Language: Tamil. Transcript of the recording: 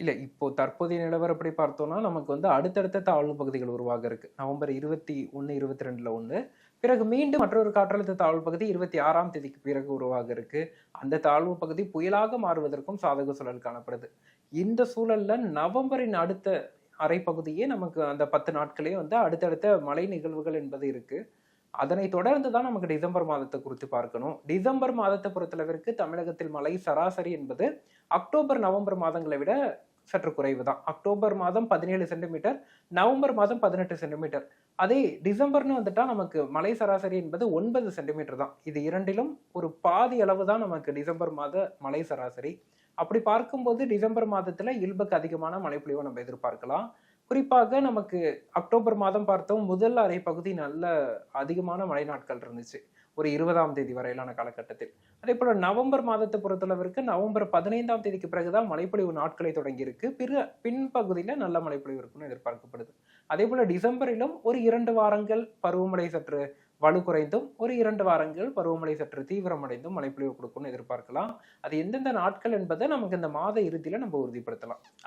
இல்ல இப்போ தற்போதைய நிலவரப்படி பார்த்தோம்னா, நமக்கு அடுத்தடுத்த தாழ்வு பகுதிகள் உருவாக இருக்கு. நவம்பர் 21, 22ல ஒண்ணு. பிறகு மீண்டும் மற்றொரு காற்றழுத்த தாழ்வு பகுதி 26ஆம் தேதிக்கு பிறகு உருவாக இருக்கு. அந்த தாழ்வு பகுதி புயலாக மாறுவதற்கும் சாதக சூழல் காணப்படுது. இந்த சூழல்ல நவம்பரின் அடுத்த அரை பகுதியே நமக்கு அந்த 10 நாட்களே அடுத்தடுத்த மழை நிகழ்வுகள் என்பது இருக்கு. அதனைத் தொடர்ந்து தான் நமக்கு டிசம்பர் மாதத்தை குறித்து பார்க்கணும். டிசம்பர் மாதத்தை பொறுத்தளவிற்கு தமிழகத்தில் மழை சராசரி என்பது அக்டோபர், நவம்பர் மாதங்களை விட சற்று குறைவு தான். அக்டோபர் மாதம் 17 சென்டிமீட்டர், நவம்பர் மாதம் 18 சென்டிமீட்டர். அதே டிசம்பர்னு வந்துட்டா நமக்கு மழை சராசரி என்பது 9 சென்டிமீட்டர் தான். இது இரண்டிலும் ஒரு பாதி அளவு தான் நமக்கு டிசம்பர் மாத மழை சராசரி. அப்படி பார்க்கும்போது டிசம்பர் மாதத்துல இயல்புக்கு அதிகமான மழைப்பொழிவை நம்ம எதிர்பார்க்கலாம். குறிப்பாக நமக்கு அக்டோபர் மாதம் பார்த்தோம் முதல் அரை பகுதி நல்ல அதிகமான மழை நாட்கள் இருந்துச்சு. ஒரு 20ஆம் தேதி வரையிலான காலகட்டத்தில். அதே போல நவம்பர் மாதத்தை பொறுத்தளவிற்கு நவம்பர் 15ஆம் தேதிக்கு பிறகுதான் மழைப்பொழிவு நாட்களை தொடங்கி இருக்கு. பின்பகுதியில நல்ல மழைப்பொழிவு இருக்கும்னு எதிர்பார்க்கப்படுது. அதே போல டிசம்பரிலும் ஒரு 2 வாரங்கள் பருவமழை சற்று வலு குறைந்தும், ஒரு 2 வாரங்கள் பருவமழை சற்று தீவிரமடைந்தும் மழைப்பொழிவு கொடுக்கும்னு எதிர்பார்க்கலாம். அது எந்தெந்த நாட்கள் என்பதை நமக்கு இந்த மாத இறுதியில நம்ம உறுதிப்படுத்தலாம்.